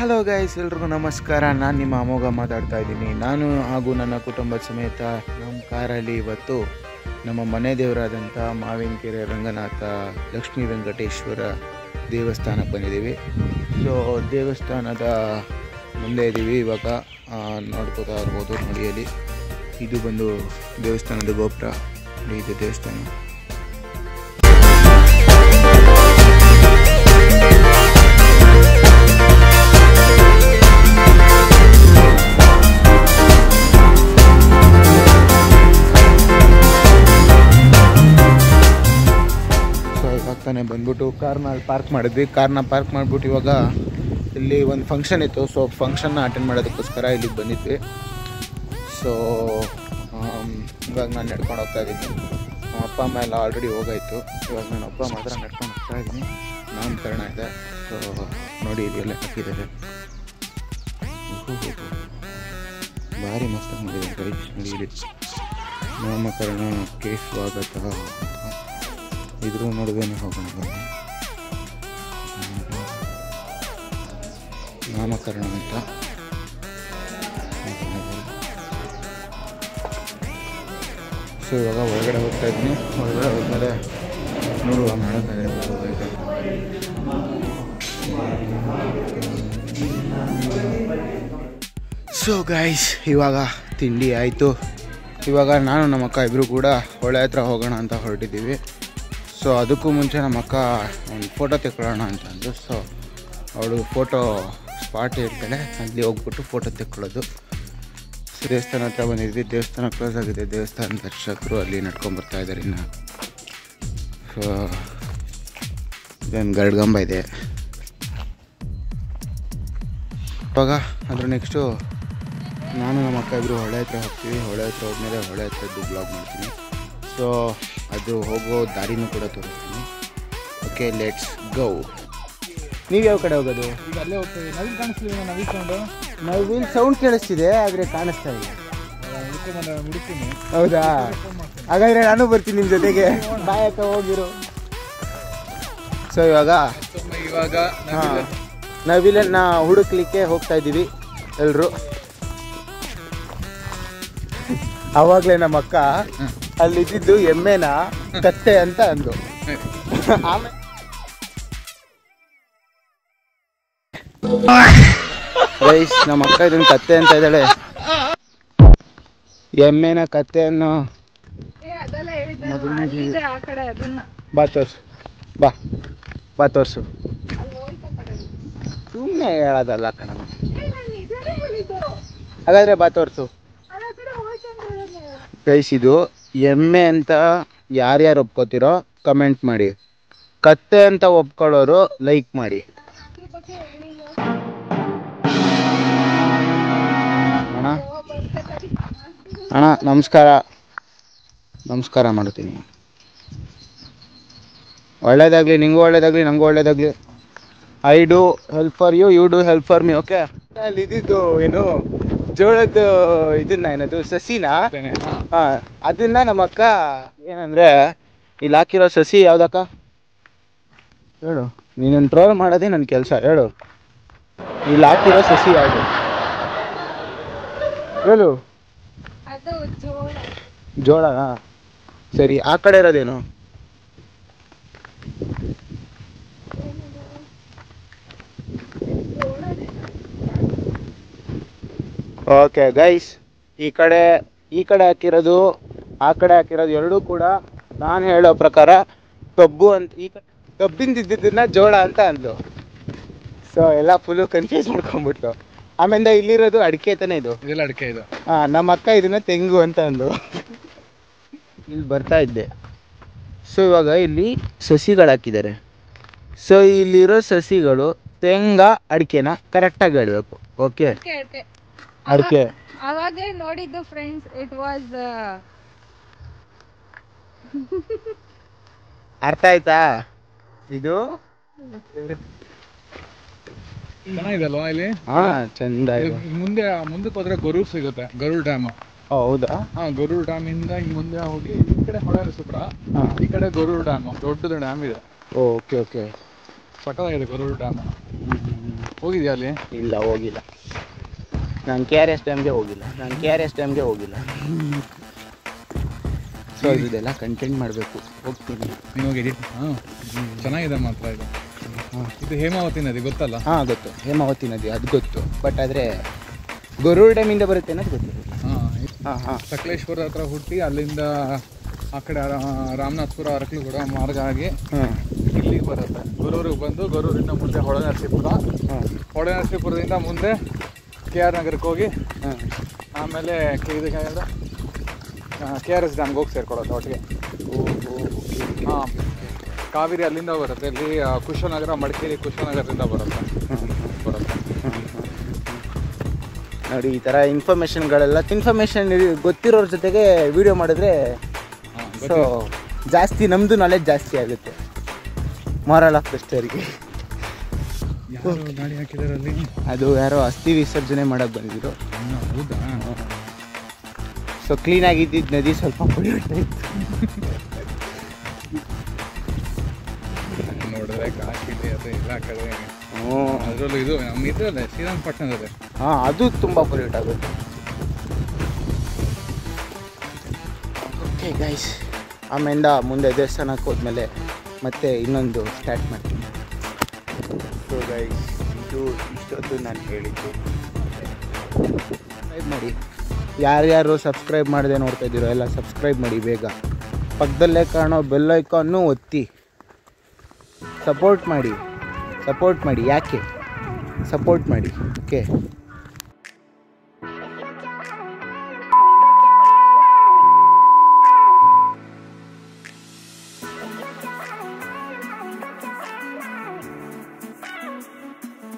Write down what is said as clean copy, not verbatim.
Hello guys, ಎಲ್ರಿಗೂ ನಮಸ್ಕಾರ. ನಾನು ನಿಮ್ಮ ಅಮೋಘ ಮಾತಾಡ್ತಾ ಇದ್ದೀನಿ. ನಾನು ಹಾಗೂ ನನ್ನ ಕುಟುಂಬದ ಸಮೇತ ನಮ್ಮ ಕಾರಲ್ಲಿ ಇವತ್ತು ನಮ್ಮ ಮನೆ ದೇವರಾದಂಥ ಮಾವಿನಕೆರೆ ರಂಗನಾಥ ಲಕ್ಷ್ಮೀ ವೆಂಕಟೇಶ್ವರ ದೇವಸ್ಥಾನಕ್ಕೆ ಬಂದಿದ್ದೀವಿ. ಸೊ ದೇವಸ್ಥಾನದ ಮುಂದೆ ಇದ್ದೀವಿ ಇವಾಗ. ನೋಡ್ಕೋತಾ ಇರ್ಬೋದು ನಡಿಯಲ್ಲಿ. ಇದು ಬಂದು ದೇವಸ್ಥಾನದ ಗೋಪುರ. ಇದು ದೇವಸ್ಥಾನ. ತಾನೇ ಬಂದ್ಬಿಟ್ಟು ಕಾರ್ನ ಪಾರ್ಕ್ ಮಾಡಿದ್ವಿ. ಕಾರ್ನ ಪಾರ್ಕ್ ಮಾಡಿಬಿಟ್ಟು ಇವಾಗ ಇಲ್ಲಿ ಒಂದು ಫಂಕ್ಷನ್ ಇತ್ತು. ಸೊ ಫಂಕ್ಷನ್ನ ಅಟೆಂಡ್ ಮಾಡೋದಕ್ಕೋಸ್ಕರ ಇಲ್ಲಿಗೆ ಬಂದಿದ್ವಿ. ಸೊ ಇವಾಗ ನಾನು ನಡ್ಕೊಂಡು ಹೋಗ್ತಾ ಇದ್ದೀನಿ. ನಮ್ಮ ಅಪ್ಪ ಅಮ್ಮ ಎಲ್ಲ ಆಲ್ರೆಡಿ ಹೋಗಾಯಿತು. ಇವಾಗ ನನ್ನ ಅಪ್ಪ ಮಾತ್ರ ನಡ್ಕೊಂಡು ಹೋಗ್ತಾ ಇದ್ದೀನಿ. ನಾಮಕರಣ ಇದೆ. ಸೊ ನೋಡಿ ಇದೆಲ್ಲ ಹಾಕಿದ್ದಾರೆ. ಭಾರಿ ಮಸ್ತಾಗಿ ಮಾಡಿದ್ದಾರೆ. ನೋಡಿ ನಾಮಕರಣಕ್ಕೆ ಸ್ವಾಗತ. ಇದ್ರ ನಡುವೆನೇ ಹೋಗೋಣ ಬನ್ನಿ. ನಾಮಕರಣ ಅಂತ ಸೊ ಇವಾಗ ಹೊರಗಡೆ ಹೋಗ್ತಾ ಇದ್ದೀನಿ. ಹೊರಗಡೆ ಹೋದ್ಮೇಲೆ ನೋಡುವ ಮಾಡೋಕ್ಕಾಗಲ್ಲ. ಸೊ ಗೈಸ್, ಇವಾಗ ತಿಂಡಿ ಆಯಿತು. ಇವಾಗ ನಾನು ನಮ್ಮ ಅಕ್ಕ ಇಬ್ಬರು ಕೂಡ ಹೊಳೆ ಹತ್ರ ಹೋಗೋಣ ಅಂತ ಹೊರಟಿದ್ದೀವಿ. ಸೊ ಅದಕ್ಕೂ ಮುಂಚೆ ನಮ್ಮ ಅಕ್ಕ ಒಂದು ಫೋಟೋ ತೆಕ್ಕೊಳ್ಳೋಣ ಅಂತ ಅಂದು. ಸೊ ಅವಳು ಫೋಟೋ ಸ್ಪಾಟ್ ಇರ್ತಾಳೆ, ಅಲ್ಲಿ ಹೋಗ್ಬಿಟ್ಟು ಫೋಟೋ ತೆಕ್ಕೊಳ್ಳೋದು. ಸೊ ದೇವಸ್ಥಾನ ಹತ್ರ ಬಂದಿದ್ವಿ. ದೇವಸ್ಥಾನ ಕ್ಲೋಸ್ ಆಗಿದೆ. ದೇವಸ್ಥಾನ ದರ್ಶಕರು ಅಲ್ಲಿ ನಡ್ಕೊಂಬರ್ತಾ ಇದ್ದಾರೆ ಇನ್ನು. ಸೊ ಇದೊಂದು ಗರುಡಗಂಬ ಇದೆ. ಇವಾಗ ಅದ್ರ ನೆಕ್ಸ್ಟು ನಾನು ನಮ್ಮ ಅಕ್ಕ ಇಬ್ಬರು ಹೊಳೆ ಹತ್ರ ಹೋಗ್ತೀವಿ. ಹೊಳೆ ಹತ್ರ ಹೋದ್ಮೇಲೆ ಹೊಳೆ ಹತ್ರದ್ದು ಬ್ಲಾಗ್ ಮಾಡ್ತೀನಿ. ಸೊ ಅದು ಹೋಗೋ ದಾರಿನೂ ಕೂಡ ತೋರಿಸ್ತೀನಿ. Okay, let's go. ನೀವು ಯಾವ ಕಡೆ ಹೋಗೋದು? ಈಗ ಅಲ್ಲೇ ಹೋಗ್ತೀವಿ. ನವಿಲ್ ಕಾಣಿಸ್ಲಿಲ್ಲ? ನವಿಲ್ ಸೌಂಡು? ನವಿಲ್ ಸೌಂಡ್ ಕೇಳಿಸ್ತಿದೆ, ಆದರೆ ಕಾಣಿಸ್ತಾ ಇಲ್ಲ. ಹುಡುಕ್ತೀನಿ. ಹೌದಾ? ಹಾಗಾದರೆ ನಾನು ಬರ್ತೀನಿ ನಿಮ್ಮ ಜೊತೆಗೆ. ಬಾಯಕ್ಕ ಹೋಗಿರು. ಸೊ ಇವಾಗ ನವಿಲನ್ನ ಹುಡುಕ್ಲಿಕ್ಕೆ ಹೋಗ್ತಾ ಇದ್ದೀವಿ ಎಲ್ಲರೂ. ಆವಾಗಲೇ ನಮ್ಮ ಅಕ್ಕ ಅಲ್ಲಿದ್ದು ಎಮ್ಮೆನ ಕತ್ತೆ ಅಂತ ಅಂದು. ಆಮೇಲೆ ಗೈಸ್, ನಮ್ಮ ಅಕ್ಕ ಇದನ್ನ ಕತ್ತೆ ಅಂತ ಇದ್ದಾಳೆ. ಎಮ್ಮೆನ ಕತ್ತೆ ಅನ್ನೋ ಬಾ ತೋರ್ಸು. ಬಾ ತೋರ್ಸು. ಸುಮ್ಮನೆ ಹೇಳೋದಲ್ಲ ಕಣ. ಹಾಗಾದ್ರೆ ಬಾ ತೋರ್ಸು. ಗೈಸ್, ಇದು ಎಮ್ಮೆ ಅಂತ ಯಾರ್ಯಾರು ಒಪ್ಕೋತಿರೋ ಕಮೆಂಟ್ ಮಾಡಿ. ಕತ್ತೆ ಅಂತ ಒಪ್ಕೊಳ್ಳೋರು ಲೈಕ್ ಮಾಡಿ. ಅಣ್ಣ ನಮಸ್ಕಾರ. ನಮಸ್ಕಾರ ಮಾಡ್ತೀನಿ. ಒಳ್ಳೇದಾಗಲಿ, ನಿಂಗೂ ಒಳ್ಳೇದಾಗಲಿ, ನನಗೂ ಒಳ್ಳೇದಾಗಲಿ. I do help for you, you do help for me. Okay. ಅಲ್ಲಿ ಇದ್ದಿದ್ದು ಏನು ಜೋಳದ ಇದನ್ನ ಏನದು ಸಸಿನ, ಅದನ್ನ ನಮ್ಮ ಅಕ್ಕ ಏನಂದ್ರೆ ಇಲ್ಲಿ ಹಾಕಿರೋ ಸಸಿ ಯಾವ್ದಕ್ಕ ಹೇಳು. ನೀನು ಟ್ರೋಲ್ ಮಾಡೋದೇ ನನ್ನ ಕೆಲಸ. ಹೇಳು, ಇಲ್ಲಿ ಹಾಕಿರೋ ಸಸಿ ಯಾವುದು ಹೇಳು. ಜೋಳನಾ? ಸರಿ, ಆ ಕಡೆ ಇರೋದೇನು? ಓಕೆ ಗೈಸ್, ಈ ಕಡೆ ಹಾಕಿರೋದು ಆ ಕಡೆ ಹಾಕಿರೋದು ಎರಡೂ ಕೂಡ ನಾನು ಹೇಳೋ ಪ್ರಕಾರ ಕಬ್ಬು ಅಂತ. ಈ ಕಬ್ಬಿಂದ ಇದ್ದಿದ್ದನ್ನ ಜೋಳ ಅಂತ ಅಂದ್ಲು. ಸೊ ಎಲ್ಲ ಫುಲ್ಲು ಕನ್ಫ್ಯೂಸ್ ಮಾಡ್ಕೊಂಡ್ಬಿಟ್ಲು. ಆಮೇಲೆ ಇಲ್ಲಿರೋದು ಅಡಿಕೆ ತಾನೇ? ಇದು ಇದೆಲ್ಲ ಅಡಿಕೆ. ಇದು ನಮ್ಮ ಅಕ್ಕ ಇದನ್ನ ತೆಂಗು ಅಂತ ಅಂದ್ಲು. ಇಲ್ಲಿ ಬರ್ತಾ ಇದ್ದೆ. ಸೊ ಇವಾಗ ಇಲ್ಲಿ ಸಸಿಗಳು ಹಾಕಿದ್ದಾರೆ. ಸೊ ಇಲ್ಲಿರೋ ಸಸಿಗಳು ತೆಂಗ ಅಡಿಕೆನ ಕರೆಕ್ಟಾಗಿ ಹೇಳಬೇಕು. ಓಕೆ, ಅಡಿಕೆ ಅವಾಗೇ ನೋಡಿದ್ದು ಫ್ರೆಂಡ್ಸ್. ಇಟ್ ವಾಸ್ ಅರ್ಥ ಆಯ್ತಾ? ಇದು ಚೆನ್ನಾಗಿದೆ ಅಲ್ವಾ? ಇಲ್ಲಿ ಚಂದ ಇದೆ. ಮುಂದಕ್ಕೆ ಹೋದ್ರೆ ಗರೂರ್ ಸಿಗುತ್ತೆ. ಗರೂರ್ ಡ್ಯಾಮ್. ಹೌದಾ? ಗರೂರ್ ಡ್ಯಾಮ್ ಇಂದ ಹಿಂಗ್ ಮುಂದೆ ಹೋಗಿ ಈ ಕಡೆ ಹೊಳೆ ನರಸೀಪುರ, ಈ ಕಡೆ ಗರೂರ್ ಡ್ಯಾಮ್. ದೊಡ್ಡದು ಡ್ಯಾಮ್ ಇದೆ. Okay okay. ಸಕ್ಕತ್ತಾಗಿದೆ ಗರೂರ್ ಡ್ಯಾಮ್. ಹೋಗಿದ್ಯಾ ಅಲ್ಲಿ? ಇಲ್ಲ ಹೋಗಿಲ್ಲ. ನಾನು KRS ಡ್ಯಾಮ್ಗೆ ಹೋಗಿಲ್ಲ. ಸೊ ಇದೆಲ್ಲ ಕಂಟೆಂಟ್ ಮಾಡಬೇಕು, ಹೋಗ್ತೀನಿ. ನೀವು ಹೋಗಿ ಎಡಿಟ್. ಹಾಂ, ಚೆನ್ನಾಗಿದೆ ಮಾತ್ರ ಇದು. ಇದು ಹೇಮಾವತಿ ನದಿ ಗೊತ್ತಲ್ಲ? ಹಾಂ ಗೊತ್ತು, ಹೇಮಾವತಿ ನದಿ ಅದು ಗೊತ್ತು. ಬಟ್ ಆದರೆ ಗೊರೂರು ಡ್ಯಾಮಿಂದ ಬರುತ್ತೆ ಅನ್ನೋದು ಗೊತ್ತಿಲ್ಲ. ಹಾಂ ಸಕಲೇಶ್ವರ ಹತ್ರ ಹುಟ್ಟಿ ಅಲ್ಲಿಂದ ಆ ಕಡೆ ರಾಮನಾಥ್ಪುರ ಅರಕಲಗೂಡ ಮಾರ್ಗ ಆಗಿ ಇಲ್ಲಿಗೆ ಬರುತ್ತೆ. ಗೊರೂರಿಗೆ ಬಂದು ಗೊರೂರಿಂದ ಮುಂದೆ ಹೊಳೆನರಸೀಪುರದಿಂದ ಮುಂದೆ KR ನಗರಕ್ಕೆ ಹೋಗಿ ಆಮೇಲೆ KRS ಡ್ಯಾಮ್ಗೆ ಹೋಗಿ ಸೇರ್ಕೊಳ್ಳೋದು ಒಟ್ಟಿಗೆ. ಹಾಂ, ಕಾವೇರಿ ಅಲ್ಲಿಂದ ಬರುತ್ತೆ. ಇಲ್ಲಿ ಕುಶನಗರ, ಮಡಿಕೇರಿ ಕುಶನಗರದಿಂದ ಬರುತ್ತೆ. ನೋಡಿ ಈ ಥರ ಇನ್ಫಾರ್ಮೇಷನ್ ಗೊತ್ತಿರೋರ ಜೊತೆಗೆ ವಿಡಿಯೋ ಮಾಡಿದ್ರೆ ಸೊ ಜಾಸ್ತಿ ನಮ್ಮದು ನಾಲೆಜ್ ಜಾಸ್ತಿ ಆಗುತ್ತೆ. ಮಾರಲ್ ಆಫ್ ದ ಸ್ಟೋರಿಗೆ. ಗಾಡಿ ಹಾಕಿದ್ದಾರೆ ಅಲ್ಲಿ. ಅದು ಯಾರೋ ಅಸ್ಥಿ ವಿಸರ್ಜನೆ ಮಾಡೋಕ್ಕೆ ಬಂದಿದ್ರು. ಹೌದಾ? ಸೊ ಕ್ಲೀನಾಗಿದ್ದಿದ್ದು ನದಿ ಸ್ವಲ್ಪ ಪೊಲ್ಯೂಟ್ ಇತ್ತು. ನೋಡಿದ್ರೆ ಕಾಶಿದೆ ಅದು ಎಲ್ಲ ಕಡೆ. ಅದರಲ್ಲೂ ಇದು ನಮ್ಮ ಇದರಲ್ಲೇ ಶ್ರೀರಂಗಪಟ್ಟಣದಲ್ಲಿ. ಹಾಂ, ಅದು ತುಂಬ ಪೊಲ್ಯೂಟ್ ಆಗುತ್ತೆ. ಓಕೆ ಗೈಸ್, ಆಮೇಲಿಂದ ಮುಂದೆ ದೇವಸ್ಥಾನಕ್ಕೆ ಹೋದ್ಮೇಲೆ ಮತ್ತೆ ಇನ್ನೊಂದು ಸ್ಟಾರ್ಟ್ ಮಾಡ್ತೀನಿ. ಸೊ ಗೈಸ್, ಇಷ್ಟೊತ್ತು ನಾನು ಹೇಳಿದ್ದು ಸಬ್ಸ್ಕ್ರೈಬ್ ಮಾಡಿ. ಯಾರ್ಯಾರು ಸಬ್ಸ್ಕ್ರೈಬ್ ಮಾಡದೆ ನೋಡ್ತಾ ಇದ್ದೀರೋ ಎಲ್ಲ ಸಬ್ಸ್ಕ್ರೈಬ್ ಮಾಡಿ ಬೇಗ. ಪಕ್ಕದಲ್ಲೇ ಕಾಣೋ ಬೆಲ್ ಐಕಾನ್ನು ಒತ್ತಿ ಸಪೋರ್ಟ್ ಮಾಡಿ. ಯಾಕೆ ಸಪೋರ್ಟ್ ಮಾಡಿ? ಓಕೆ.